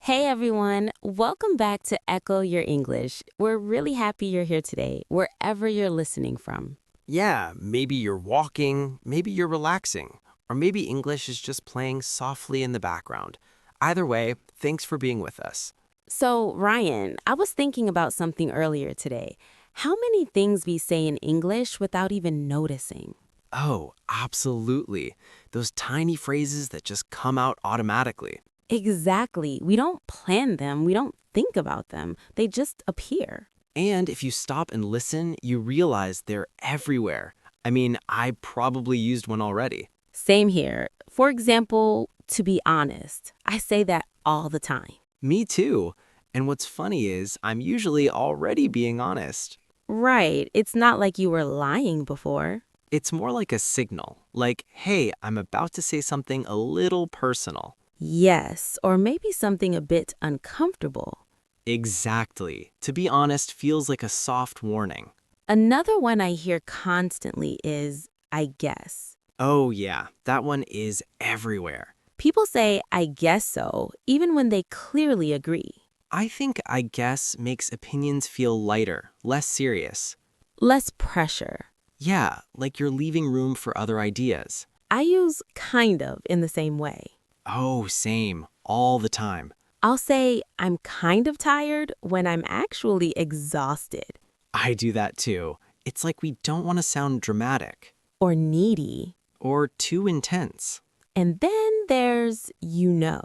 Hey everyone, welcome back to Echo Your English. We're really happy you're here today, wherever you're listening from. Yeah, maybe you're walking, maybe you're relaxing, or maybe English is just playing softly in the background. Either way, thanks for being with us. So, Ryan, I was thinking about something earlier today. How many things we say in English without even noticing? Oh, absolutely. Those tiny phrases that just come out automatically. Exactly. We don't plan them, we don't think about them, they just appear. And if you stop and listen, you realize they're everywhere. I probably used one already. Same here. For example, to be honest, I say that all the time. Me too. And what's funny is, I'm usually already being honest. Right, it's not like you were lying before. It's more like a signal, like, hey, I'm about to say something a little personal. Yes, or maybe something a bit uncomfortable. Exactly. To be honest feels like a soft warning. Another one I hear constantly is, I guess. Oh, yeah, that one is everywhere. People say, I guess so, even when they clearly agree. I think I guess makes opinions feel lighter, less serious. Less pressure. Yeah, like you're leaving room for other ideas. I use kind of in the same way. Oh, same, all the time. I'll say, I'm kind of tired when I'm actually exhausted. I do that too. It's like we don't want to sound dramatic Or needy. or too intense. And then there's, you know.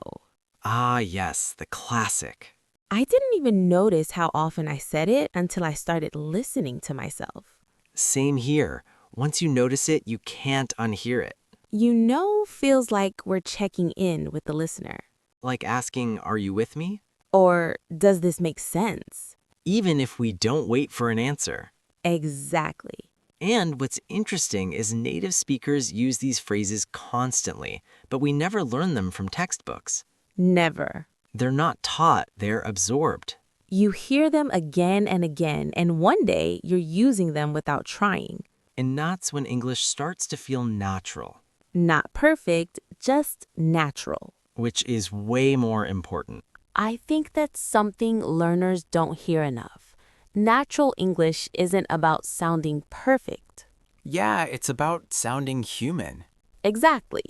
Ah, yes, the classic. I didn't even notice how often I said it until I started listening to myself. Same here. Once you notice it, you can't unhear it. You know feels like we're checking in with the listener. Like asking, are you with me? Or does this make sense? Even if we don't wait for an answer. Exactly. And what's interesting is native speakers use these phrases constantly, but we never learn them from textbooks. Never. They're not taught, they're absorbed. You hear them again and again, and one day you're using them without trying. And that's when English starts to feel natural, Not perfect, just natural. which is way more important. I think that's something learners don't hear enough. Natural English isn't about sounding perfect. Yeah, it's about sounding human. Exactly.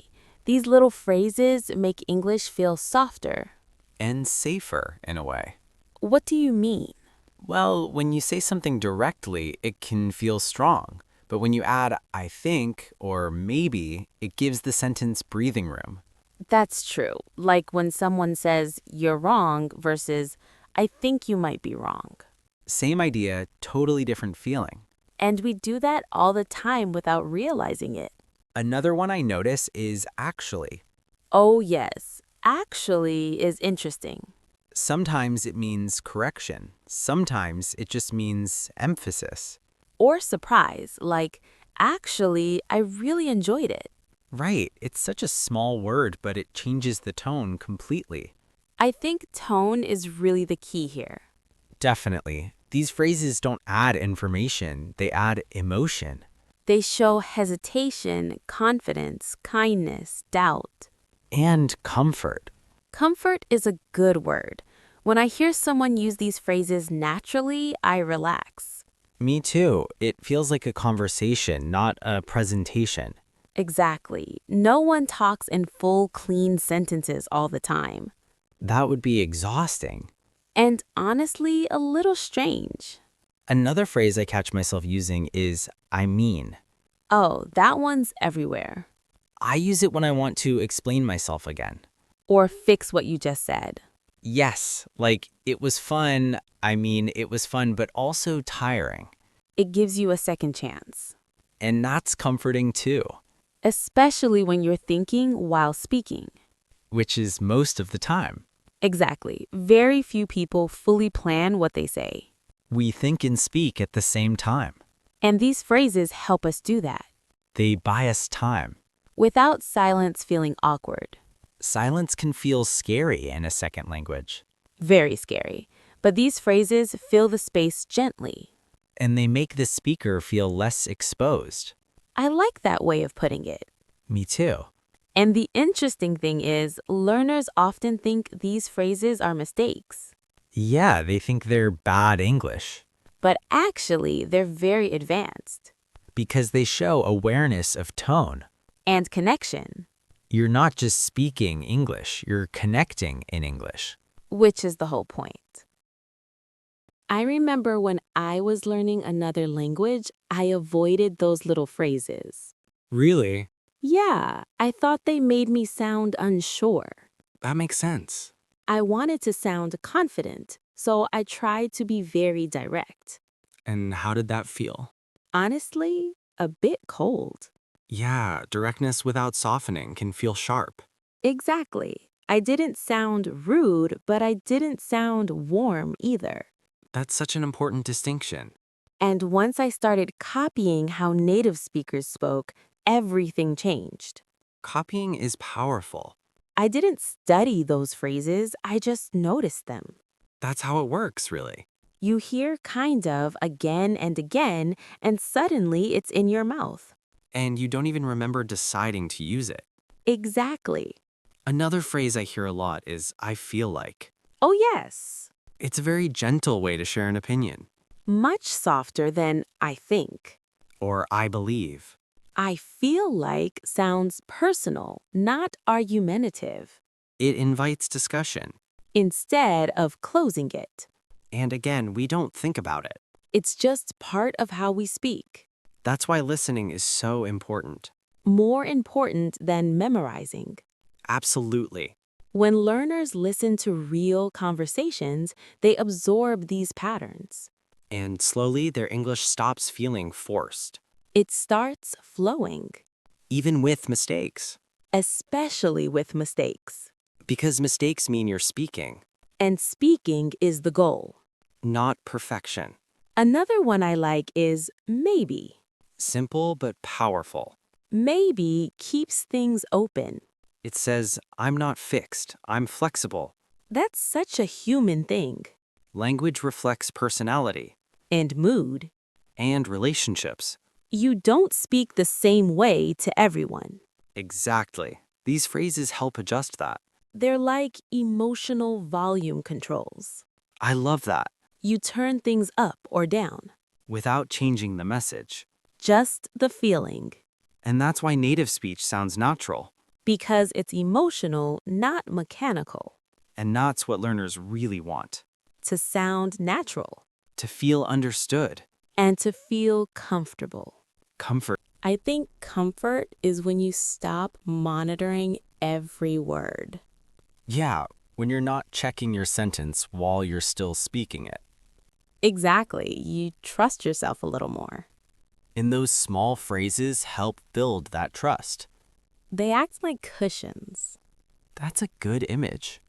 These little phrases make English feel softer. And safer in a way. What do you mean? Well, when you say something directly, it can feel strong. But when you add I think or maybe, it gives the sentence breathing room. That's true. Like when someone says, you're wrong versus, I think you might be wrong. Same idea, totally different feeling. And we do that all the time without realizing it. Another one I notice is actually. Oh, yes. Actually is interesting. Sometimes it means correction. Sometimes it just means emphasis. Or surprise, like, actually, I really enjoyed it. Right, it's such a small word, but it changes the tone completely. I think tone is really the key here. Definitely. These phrases don't add information, they add emotion. They show hesitation, confidence, kindness, doubt. And comfort. Comfort is a good word. When I hear someone use these phrases naturally, I relax. Me too. It feels like a conversation, not a presentation. Exactly. No one talks in full, clean sentences all the time. That would be exhausting. And honestly, a little strange. Another phrase I catch myself using is I mean. Oh, that one's everywhere. I use it when I want to explain myself again. Or fix what you just said. Yes, like it was fun. It was fun, but also tiring. It gives you a second chance. And that's comforting too, Especially when you're thinking while speaking. which is most of the time. Exactly. Very few people fully plan what they say. We think and speak at the same time. And these phrases help us do that. They buy us time. Without silence feeling awkward. Silence can feel scary in a second language, Very scary. But these phrases fill the space gently. and they make the speaker feel less exposed. I like that way of putting it. Me too. And the interesting thing is, learners often think these phrases are mistakes, Yeah, they think they're bad English but actually, they're very advanced. because they show awareness of tone. And connection, You're not just speaking English, you're connecting in English. which is the whole point. I remember when I was learning another language, I avoided those little phrases. Really? Yeah, I thought they made me sound unsure. That makes sense. I wanted to sound confident, so I tried to be very direct. And how did that feel? Honestly, a bit cold. Yeah, directness without softening can feel sharp. Exactly. I didn't sound rude, but I didn't sound warm either. That's such an important distinction. And once I started copying how native speakers spoke, everything changed. Copying is powerful. I didn't study those phrases, I just noticed them. That's how it works, really. You hear kind of again and again, and suddenly it's in your mouth. And you don't even remember deciding to use it. Exactly. Another phrase I hear a lot is I feel like. Oh, yes. It's a very gentle way to share an opinion. Much softer than I think. Or I believe. I feel like sounds personal, not argumentative, It invites discussion. instead of closing it. And again, we don't think about it. It's just part of how we speak. That's why listening is so important. More important than memorizing. Absolutely. When learners listen to real conversations, they absorb these patterns. And slowly, their English stops feeling forced, It starts flowing, even with mistakes. especially with mistakes. Because mistakes mean you're speaking, And speaking is the goal. not perfection. Another one I like is maybe. Simple but powerful. Maybe keeps things open. It says, I'm not fixed, I'm flexible. That's such a human thing. Language reflects personality And mood. and relationships. You don't speak the same way to everyone. Exactly. These phrases help adjust that. They're like emotional volume controls. I love that. You turn things up or down. Without changing the message. Just the feeling. And that's why native speech sounds natural. Because it's emotional, not mechanical. And that's what learners really want. To sound natural. To feel understood. And to feel comfortable. Comfort. I think comfort is when you stop monitoring every word. Yeah, when you're not checking your sentence while you're still speaking it. Exactly. You trust yourself a little more. And those small phrases help build that trust. They act like cushions. That's a good image.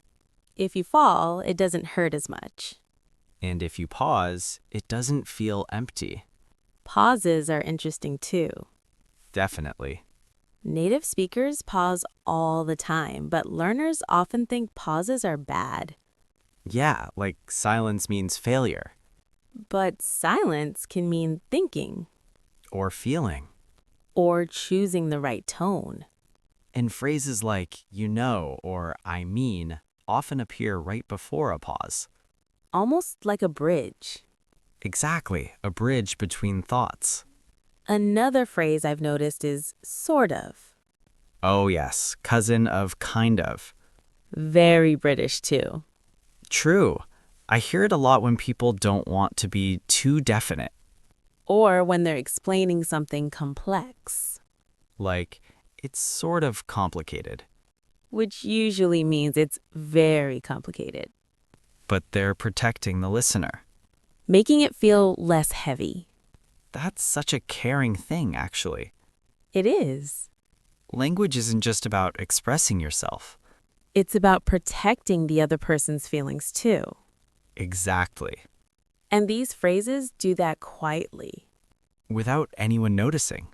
If you fall, it doesn't hurt as much. And if you pause, it doesn't feel empty. Pauses are interesting too. Definitely. Native speakers pause all the time, but learners often think pauses are bad. Yeah, like silence means failure But silence can mean thinking or feeling. or choosing the right tone. And phrases like you know or I mean often appear right before a pause. Almost like a bridge. Exactly, a bridge between thoughts. Another phrase I've noticed is sort of. Oh yes, cousin of kind of. Very British too. True. I hear it a lot when people don't want to be too definite. Or when they're explaining something complex, Like, it's sort of complicated, which usually means it's very complicated, but they're protecting the listener. making it feel less heavy. That's such a caring thing, actually. It is. Language isn't just about expressing yourself. It's about protecting the other person's feelings too. Exactly. And these phrases do that quietly. Without anyone noticing.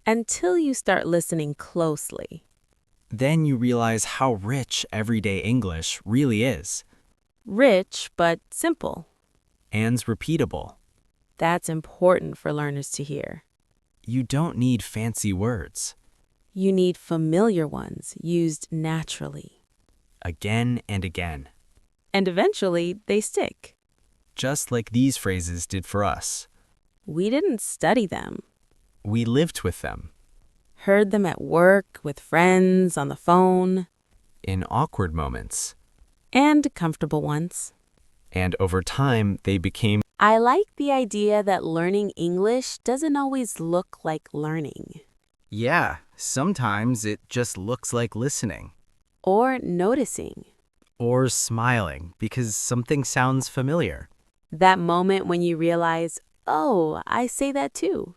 Until you start listening closely. Then you realize how rich everyday English really is. Rich, but simple. And repeatable. That's important for learners to hear. You don't need fancy words. You need familiar ones used naturally. Again and again. And eventually, they stick. Just like these phrases did for us. We didn't study them. We lived with them. Heard them at work, with friends, on the phone. In awkward moments. And comfortable ones. And over time, they became. I like the idea that learning English doesn't always look like learning. Yeah, sometimes it just looks like listening. Or noticing. Or smiling because something sounds familiar. That moment when you realize, oh, I say that too.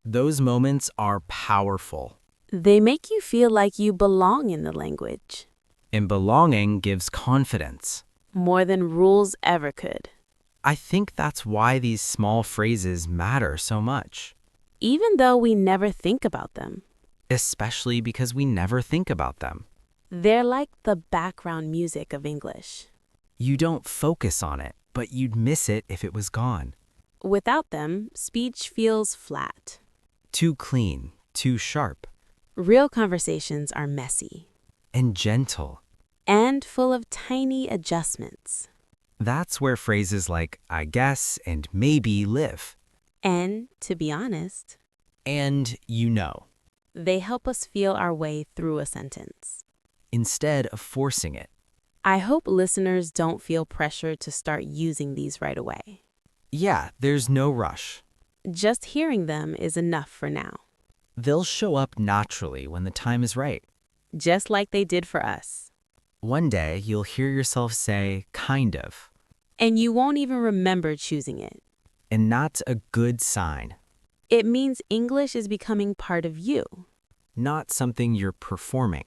Those moments are powerful. They make you feel like you belong in the language. And belonging gives confidence. More than rules ever could. I think that's why these small phrases matter so much. Even though we never think about them. Especially because we never think about them. They're like the background music of English. You don't focus on it, but you'd miss it if it was gone. Without them, speech feels flat. Too clean, too sharp. Real conversations are messy. And gentle. And full of tiny adjustments. That's where phrases like I guess and maybe live. And, to be honest, And you know. They help us feel our way through a sentence. Instead of forcing it. I hope listeners don't feel pressured to start using these right away. Yeah, there's no rush. Just hearing them is enough for now. They'll show up naturally when the time is right. Just like they did for us. One day, you'll hear yourself say, kind of. And you won't even remember choosing it. And that's a good sign. It means English is becoming part of you. Not something you're performing.